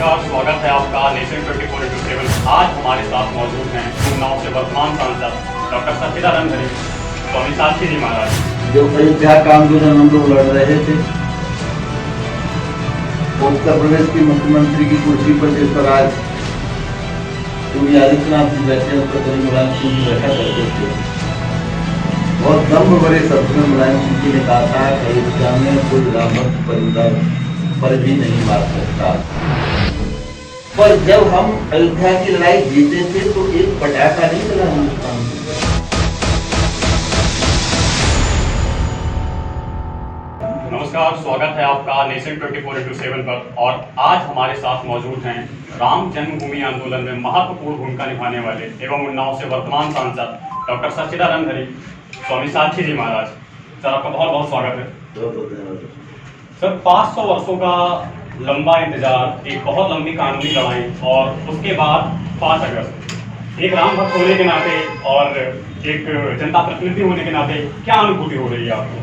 नमस्कार, स्वागत है आपका नेशन 24/7। आज हमारे साथ मौजूद हैं उन्नाव से वर्तमान सांसद डॉक्टर सच्चिदानंद हरी स्वामी साक्षी जी महाराज। जो अयोध्या का आंदोलन हम लोग लड़ रहे थे, उत्तर प्रदेश की मुख्यमंत्री की कुर्सी पर जिस पर आज योगी आदित्यनाथ जी बैठे, उस पर मुलायम सिंह जी बैठा करते थे। बहुत दम्भ भरे शब्द में मुलायम सिंह जी ने कहा था कि अयोध्या में कोई रामभक्त परिंदा पर भी नहीं मार सकता। पर जब हम अयोध्या की लड़ाई जीते थे तो एक पटाखा नहीं चला हिंदुस्तान में। नमस्कार, स्वागत है आपका नेशन 24/7 पर। और आज हमारे साथ मौजूद हैं राम जन्मभूमि आंदोलन में महत्वपूर्ण भूमिका निभाने वाले एवं उन्नाव से वर्तमान सांसद डॉक्टर सच्चिदानंद हरी स्वामी साक्षी जी महाराज। सर, आपका बहुत बहुत स्वागत है। सर, 500 वर्षों का लंबा इंतजार, एक बहुत लंबी कानूनी लड़ाई और उसके बाद 5 अगस्त, एक राम भक्त होने के नाते और एक जनता प्रतिनिधि होने के नाते क्या अनुभूति हो रही है आपको?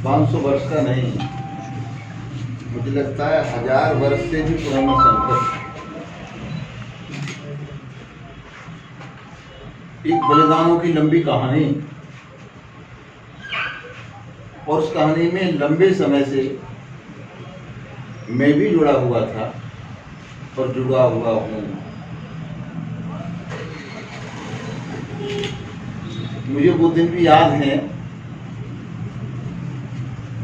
500 वर्ष का नहीं, मुझे लगता है 1000 वर्ष से भी पुराना संकट। एक बलिदानों की लंबी कहानी, और उस कहानी में लंबे समय से मैं भी जुड़ा हुआ था और जुड़ा हुआ हूँ। मुझे वो दिन भी याद है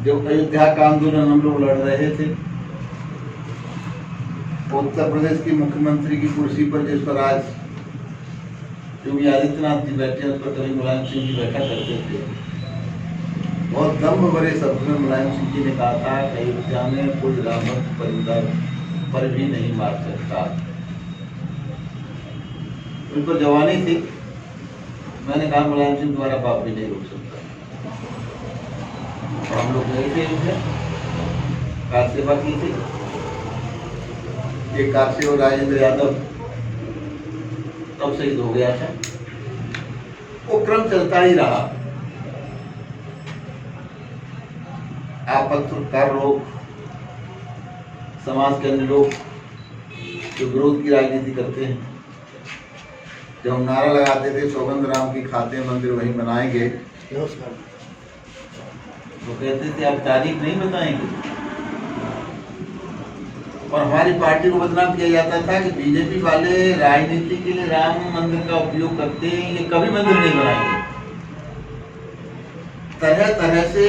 जब अयोध्या का आंदोलन हम लोग लड़ रहे थे। उत्तर प्रदेश की मुख्यमंत्री की कुर्सी पर जिस पर आज योगी आदित्यनाथ जी बैठे, उस पर कभी मुलायम सिंह जी बैठा करते थे। बहुत दम्भ भरे शब्द में मुलायम सिंह जी ने कहा था कि अयोध्या में कोई रामभक्त परिंदा पर भी नहीं मार सकता। उनको जवानी थी, मैंने कहा मुलायम सिंह तुम्हारा बाप भी नहीं रोक सकता। और हम लोग गए थे, कार सेवा की थी। एक कार से राजेंद्र यादव तब शहीद हो गया था। वो क्रम चलता ही रहा। आपत्तिकर लोग, समाज के अन्य लोग जो विरोध की राजनीति करते हैं, जब हम नारा लगाते थे सौगंध राम की खाते मंदिर वहीं बनाएंगे, तो कहते थे आप तारीख नहीं बताएंगे। और हमारी पार्टी को बदनाम किया जाता था कि बीजेपी वाले राजनीति के लिए राम मंदिर का उपयोग करते हैं, ये कभी मंदिर नहीं बनाएंगे। तरह तरह से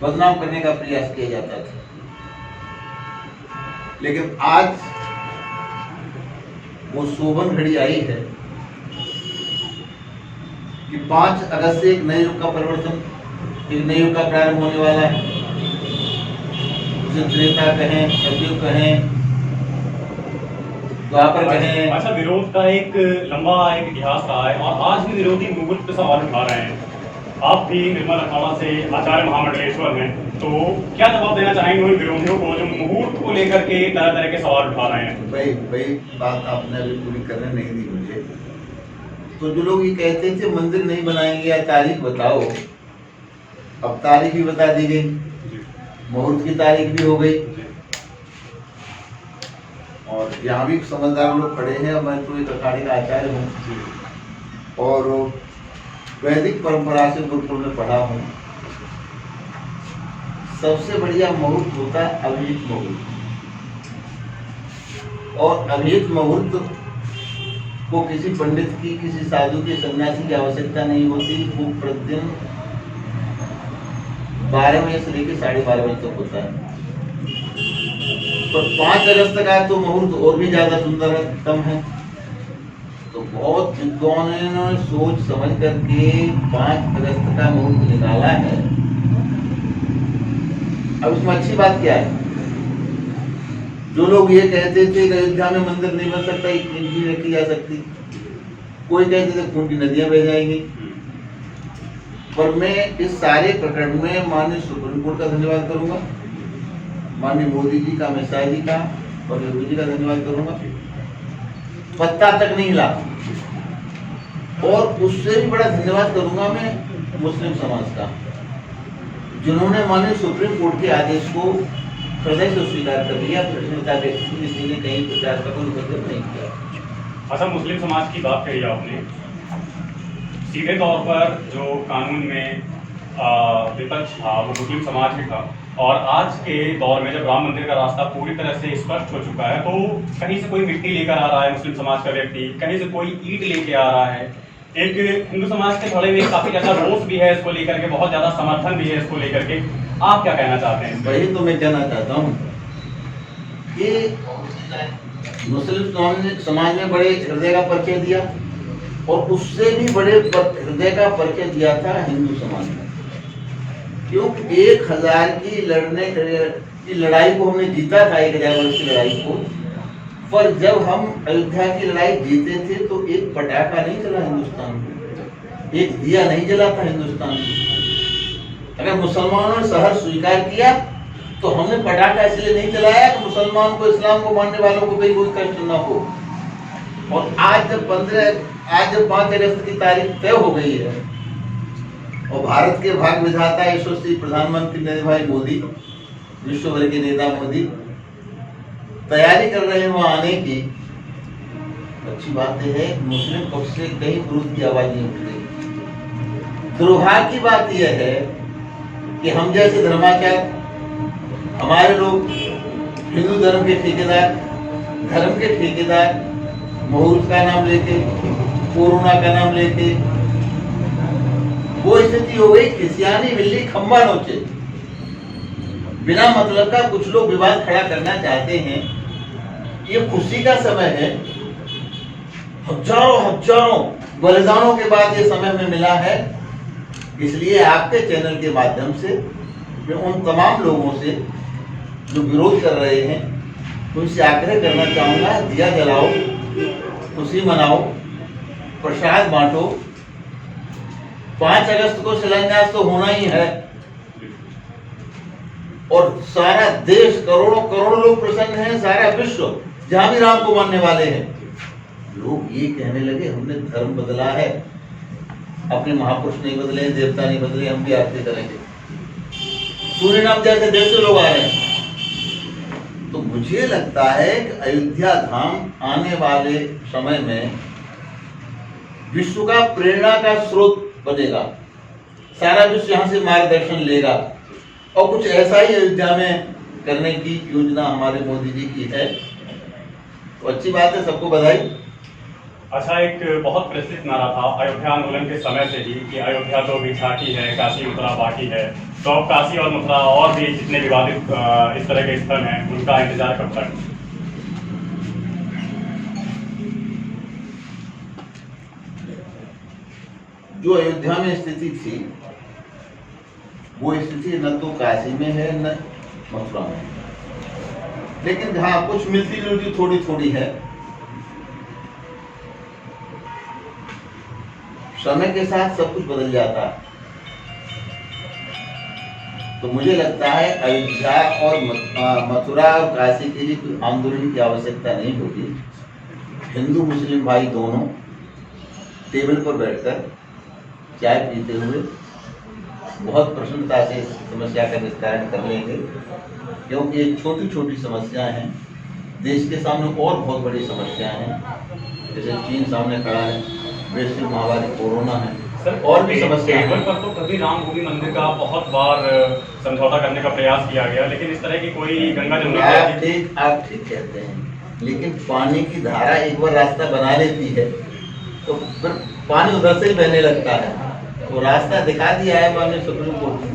बदनाम करने का प्रयास किया जाता था। लेकिन आज वो शोभन घड़ी आई है कि 5 अगस्त से एक नए युग का परिवर्तन, एक नए युग का प्रारंभ होने वाला है। उसे त्रेता कहें, सतयुग कहें, द्वापर कहें। अच्छा, विरोध का एक लंबा एक इतिहास रहा है और आज भी विरोधी मुहूर्त पे सवाल उठा रहे हैं। आप भी निर्मल अखाड़ा से आचार्य महामंडलेश्वर हैं, तो क्या जवाब देना चाहेंगे उन विरोधियों को जो मुहूर्त को लेकर के तरह तरह के सवाल उठा रहे हैं? भाई बात आपने अभी पूरी करने नहीं दी मुझे। तो जो लोग ये कहते थे मंदिर नहीं बनाएंगे या तारीख बताओ, अब तारीख भी बता दी गई, मुहूर्त की तारीख भी हो गई। और यहाँ भी समझदार लोग खड़े हैं। मैं तो एक अखाड़े का आचार्य हूँ और वैदिक परंपरा से गुरुकुल में पढ़ा हूँ। सबसे बढ़िया मुहूर्त होता है अभिहित मुहूर्त, और अभिहित मुहूर्त को किसी पंडित की, किसी साधु के, सन्यासी की आवश्यकता नहीं होती। वो प्रतिदिन 12 बजे से लेकर 12:30 बजे तक होता है। पर 5 अगस्त का तो मुहूर्त और भी ज्यादा सुंदर है, उत्तम है। तो बहुत विद्वानों ने सोच समझ करके 5 अगस्त का मुहूर्त निकाला है। अब इसमें अच्छी बात क्या है? जो लोग ये कहते थे कि अयोध्या में मंदिर नहीं बन सकता, ईंट भी रखी जा सकती, कोई कहते थे खून की नदियां बह जाएंगी। पर मैं इस सारे प्रकरण में माननीय सुप्रीम कोर्ट का धन्यवाद करूंगा, माननीय मोदी जी का, अमित शाह जी का और योगी जी का धन्यवाद करूंगा। पत्ता तक नहीं हिला। और उससे भी बड़ा धन्यवाद करूंगा मैं मुस्लिम समाज का, जिन्होंने माननीय सुप्रीम कोर्ट के आदेश को हृदय से स्वीकार कर लिया, प्रश्नता व्यक्ति किसी ने कहीं प्रचार का कोई मतलब नहीं किया। अच्छा, मुस्लिम समाज की बात कही आपने, सीधे तौर पर जो कानून में विपक्ष था वो मुस्लिम समाज ही था, और आज के दौर में जब राम मंदिर का रास्ता पूरी तरह से स्पष्ट हो चुका है तो कहीं से कोई मिट्टी लेकर आ रहा है मुस्लिम समाज का व्यक्ति, कहीं से कोई ईंट लेके आ रहा है। एक हिंदू समाज के थोड़े में काफी ज्यादा रोष भी है इसको लेकर के, बहुत ज्यादा समर्थन भी है इसको लेकर के। आप क्या कहना चाहते हैं? वही तो मैं कहना चाहता हूँ कि मुस्लिम समाज ने बड़े हृदय का परिचय दिया, और उससे भी बड़े हृदय का परिचय दिया था हिंदू समाज ने। क्योंकि 1000 की लड़ाई को हमने जीता था, 1000 वर्ष की लड़ाई को, पर जब हम अयोध्या की लड़ाई जीते थे तो एक पटाखा नहीं चला हिंदुस्तान में, एक दिया नहीं जला था हिंदुस्तान में। अगर मुसलमानों ने सहर्ष स्वीकार किया तो हमने पटाखा इसलिए नहीं चलाया कि मुसलमान को, इस्लाम को मानने वालों को कोई कष्ट न हो। और आज जब 5 अगस्त की तारीख तय हो गई है और भारत के भाग्य विधाता यशस्वी प्रधानमंत्री नरेंद्र भाई मोदी, विश्व भर के नेता मोदी तैयारी कर रहे हैं वहां आने की, अच्छी बात यह है मुस्लिम पक्ष से कहीं विरोध की आवाज नहीं उठ रही। दुर्भाग्य की बात यह है कि हम जैसे धर्माचार, हमारे लोग हिंदू धर्म के ठेकेदार मुहूर्त का नाम लेके, कोरोना का नाम लेके, वो स्थिति हो गई खिसियानी बिल्ली खंबा नोचे। बिना मतलब का कुछ लोग विवाद खड़ा करना चाहते हैं। ये खुशी का समय है, हजारों बलिदानों के बाद ये समय में मिला है। इसलिए आपके चैनल के माध्यम से मैं उन तमाम लोगों से जो विरोध कर रहे हैं उनसे आग्रह करना चाहूंगा, दिया जलाओ, खुशी मनाओ, प्रसाद बांटो। 5 अगस्त को शिलान्यास तो होना ही है और सारा देश, करोड़ों लोग प्रसन्न हैं, सारा विश्व जहां भी राम को मानने वाले हैं, लोग ये कहने लगे हमने धर्म बदला है, अपने महापुरुष नहीं बदले, देवता नहीं बदले, हम भी आरती करेंगे। सूरीनाम जैसे देश से लोग आ रहे हैं। तो मुझे लगता है कि अयोध्या धाम आने वाले समय में विश्व का प्रेरणा का स्रोत बनेगा। सारा विश्व यहाँ से मार्गदर्शन लेगा और कुछ ऐसा ही अयोध्या में करने की योजना हमारे मोदी जी की है। तो अच्छी बात है, सबको बधाई। अच्छा, एक बहुत प्रचलित नारा था अयोध्या आंदोलन के समय से ही कि अयोध्या तो भी झांकी है, काशी मथुरा बाकी है। तो अब काशी और मथुरा और भी जितने विवादित इस तरह के स्थल हैं उनका इंतजार कब तक? जो अयोध्या में स्थिति थी वो स्थिति न तो काशी में है न मथुरा में, लेकिन जहाँ कुछ मिलती जुलती थोड़ी है। समय के साथ सब कुछ बदल जाता है। तो मुझे लगता है अयोध्या और मथुरा और काशी के लिए कोई आंदोलन की आवश्यकता नहीं होगी। हिंदू मुस्लिम भाई दोनों टेबल पर बैठकर चाय पीते हुए बहुत प्रसन्नता से समस्या का निस्तारण कर लेंगे, क्योंकि ये छोटी छोटी समस्याएं हैं। देश के सामने और बहुत बड़ी समस्याएं हैं, जैसे चीन सामने खड़ा है, वैश्विक महामारी कोरोना है, सर, और भी समस्या टेबल पर तो कभी रामभूमि मंदिर का बहुत बार समझौता करने का प्रयास किया गया, लेकिन इस तरह की कोई गंगा जमुना आप ठीक कहते हैं, लेकिन पानी की धारा एक बार रास्ता बना लेती है तो फिर पानी उधर से ही बहने लगता है। तो रास्ता दिखा दिया है माननीय सुप्रीम कोर्ट ने,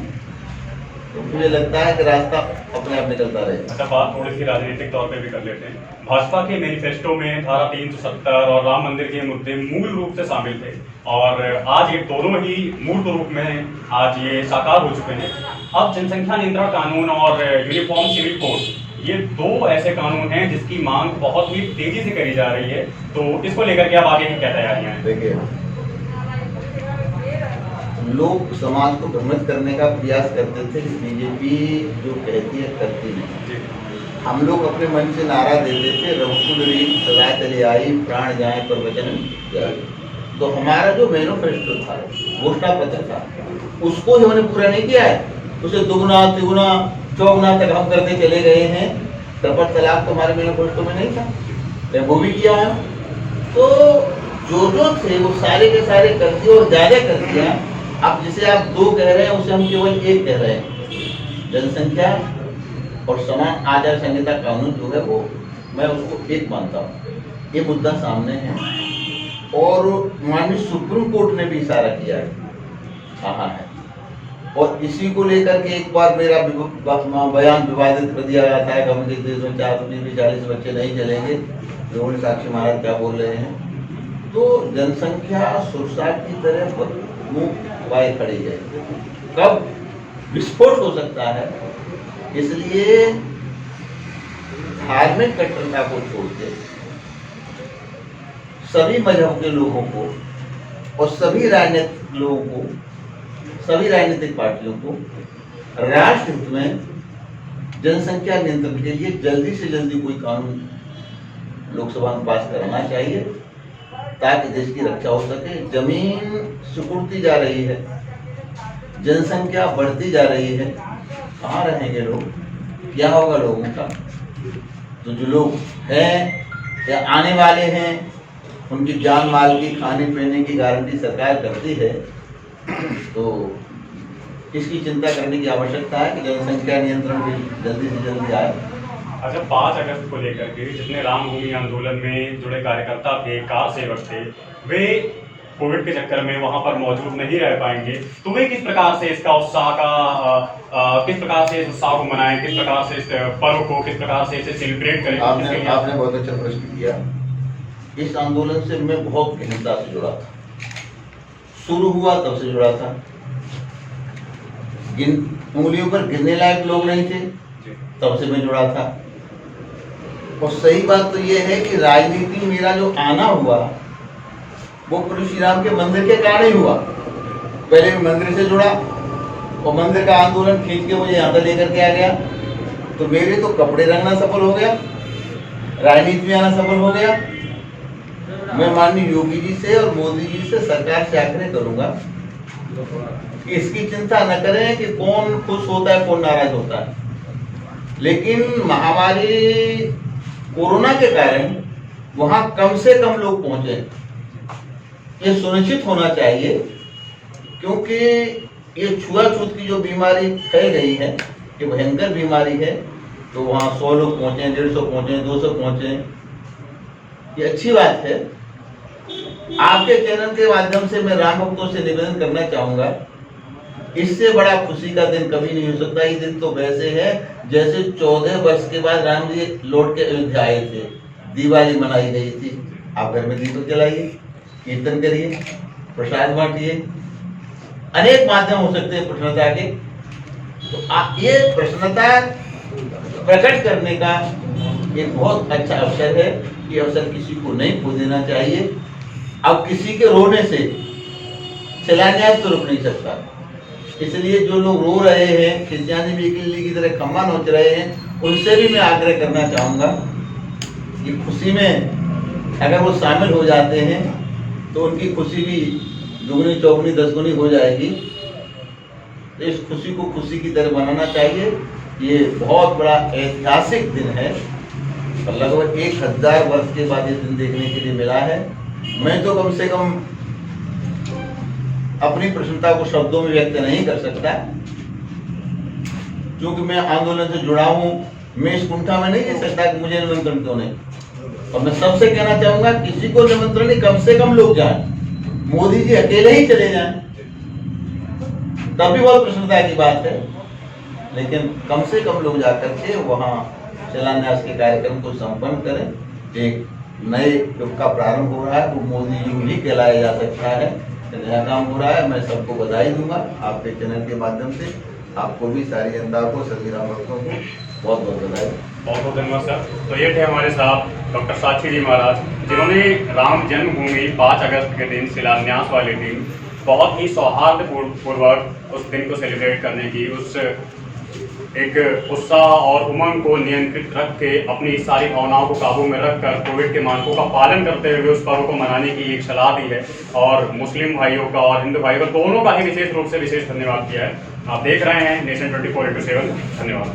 तो मुझे लगता है कि रास्ता अपने आप निकलता रहेगा। अच्छा, बात थोड़ी सी राजनीतिक तौर पे भी कर लेते हैं। भाजपा के मैनिफेस्टो में धारा 370 और राम मंदिर के मुद्दे मूल रूप से शामिल थे, और आज ये दोनों ही मूर्त रूप में आज ये साकार हो चुके हैं। अब जनसंख्या नियंत्रण कानून और यूनिफॉर्म सिविल कोड, ये दो ऐसे कानून हैं जिसकी मांग बहुत ही तेजी से करी जा रही है। तो इसको लेकर के अब आगे की क्या तैयारियां हैं? देखिए, लोग समाज को भ्रमित करने का प्रयास करते थे, बीजेपी जो कहती है करती नहीं। हम लोग अपने मन से नारा देते थे, रघुकुल रीत सदा चली आई, प्राण जाए पर वचन जाए। तो हमारा जो मैनिफेस्टो था, घोषणा पत्र था, उसको ही हमने पूरा नहीं किया है। उसे दुगुना तिगुना चौगुना तक हम करते चले गए हैं। ट्रिपल तलाक तो हमारे मैनिफेस्टो में नहीं था, मैं वो भी किया है। तो जो थे वो सारे के सारे कर दिए और ज्यादा कर दिया। अब जिसे आप 2 कह रहे हैं उसे हम केवल 1 कह रहे हैं। जनसंख्या और समान आचार संहिता कानून जो है वो मैं उसको 1 मानता हूँ। ये मुद्दा सामने है और माननीय सुप्रीम कोर्ट ने भी इशारा किया है, कहा है, और इसी को लेकर के एक बार मेरा बयान विवादित कर दिया गया था कि हम देश में 40 बच्चे नहीं चलेंगे। लोगों ने साक्षी महाराज क्या बोल रहे हैं। तो जनसंख्या सुरसाट की तरह मुंह वाए खड़ी है, कब विस्फोट हो सकता है। इसलिए धार्मिक कट्टरता को छोड़ के सभी मजहब के लोगों को और सभी राजनीतिक लोगों को, सभी राजनीतिक पार्टियों को राष्ट्र हित में जनसंख्या नियंत्रण के लिए जल्दी से जल्दी कोई कानून लोकसभा में पास कराना चाहिए ताकि देश की रक्षा हो सके। जमीन सिकुड़ती जा रही है, जनसंख्या बढ़ती जा रही है, कहाँ रहेंगे लोग, क्या होगा लोगों का। तो जो लोग हैं या आने वाले हैं उनकी जान माल की, खाने पीने की गारंटी सरकार करती है। तो इसकी चिंता करने की आवश्यकता है कि जनसंख्या नियंत्रण भी जल्दी से जल्दी आए। अच्छा, 5 अगस्त को लेकर के जितने रामभूमि आंदोलन में जुड़े कार्यकर्ता थे, कार सेवक थे, वे कोविड के चक्कर में वहां पर मौजूद नहीं रह पाएंगे, तो वे किस प्रकार से इसका उत्साह का किस प्रकार से इस उत्साह को मनाएं, किस प्रकार से इस पर्व को किस प्रकार से इसे सेलिब्रेट करें? आपने बहुत अच्छा प्रश्न किया। इस आंदोलन से मैं बहुत गहनता से जुड़ा था, शुरू हुआ तब से जुड़ा था। उंगलियों पर गिरने लायक लोग नहीं थे तब से मैं जुड़ा था। और सही बात तो यह है कि राजनीति में मेरा जो आना हुआ वो प्रभु श्री राम के मंदिर के कारण ही हुआ। पहले मैं मंदिर से जुड़ा और मंदिर का आंदोलन खींच के मुझे यहाँ तक लेकर के आ गया। तो मेरे तो कपड़े रंगना सफल हो गया, राजनीति में आना सफल हो गया। मैं माननीय योगी जी से और मोदी जी से सरकार से आग्रह करूंगा कि इसकी चिंता न करें कि कौन खुश होता है कौन नाराज होता है, लेकिन महामारी कोरोना के कारण वहां कम से कम लोग पहुंचे, ये सुनिश्चित होना चाहिए। क्योंकि ये छुआछूत की जो बीमारी फैल गई है, ये भयंकर बीमारी है। तो वहां 100 लोग पहुंचे, 150 पहुंचे, 200 पहुंचे, ये अच्छी बात है। आपके चैनल के माध्यम से मैं राम भक्तों से निवेदन करना चाहूंगा, इससे बड़ा खुशी का दिन कभी नहीं हो सकता। ये दिन तो वैसे है जैसे 14 वर्ष के बाद राम जी लौट के अयोध्या आए थे, दिवाली मनाई गई थी। आप घर में दीपक जलाइए, कीर्तन करिए, प्रसाद बांटिए, अनेक माध्यम हो सकते हैं प्रसन्नता के। तो ये प्रसन्नता प्रकट करने का एक बहुत अच्छा अवसर है। ये अवसर किसी को नहीं खो देना चाहिए। अब किसी के रोने से शिलान्यास तो रुक नहीं सकता, इसलिए जो लोग रो रहे हैं, क्रिश्चियानी वीकली की तरह खम्मा नोच रहे हैं, उनसे भी मैं आग्रह करना चाहूँगा कि खुशी में अगर वो शामिल हो जाते हैं तो उनकी खुशी भी दुगनी चौगुनी 10 गुनी हो जाएगी। तो इस खुशी को खुशी की तरह बनाना चाहिए। ये बहुत बड़ा ऐतिहासिक दिन है और लगभग 1000 वर्ष के बाद ये दिन देखने के लिए मिला है। मैं तो कम से कम अपनी प्रसन्नता को शब्दों में व्यक्त नहीं कर सकता, क्योंकि मैं आंदोलन से जुड़ा हूं। मैं इस कुंठा में नहीं दे सकता कि मुझे निमंत्रण क्यों नहीं। और मैं सबसे कहना चाहूंगा, किसी को निमंत्रण नहीं, कम से कम लोग जाएं। मोदी जी अकेले ही चले जाएं तब भी बहुत प्रसन्नता की बात है, लेकिन कम से कम लोग जाकर के वहाँ शिलान्यास के कार्यक्रम को संपन्न करें। एक नए युग का प्रारंभ हो रहा है, वो मोदी युग ही कहलाया जा सकता है। नया काम हो रहा है। मैं सबको बधाई दूंगा आपके चैनल के माध्यम से। आपको भी, सारी जनता को, सभी राम भक्तों को बहुत बहुत बधाई। बहुत बहुत धन्यवाद सर। तो ये थे हमारे साथ डॉक्टर साक्षी जी महाराज, जिन्होंने राम जन्मभूमि 5 अगस्त के दिन, शिलान्यास वाले दिन, बहुत ही सौहार्दपूर्वक उस दिन को सेलिब्रेट करने की, उस एक उत्साह और उमंग को नियंत्रित रख के, अपनी सारी भावनाओं को काबू में रखकर कोविड के मानकों का पालन करते हुए उस पर्व को मनाने की एक सलाह दी है। और मुस्लिम भाइयों का और हिंदू भाइयों का, दोनों का ही विशेष रूप से विशेष धन्यवाद किया है। आप देख रहे हैं नेशन 24/7। धन्यवाद।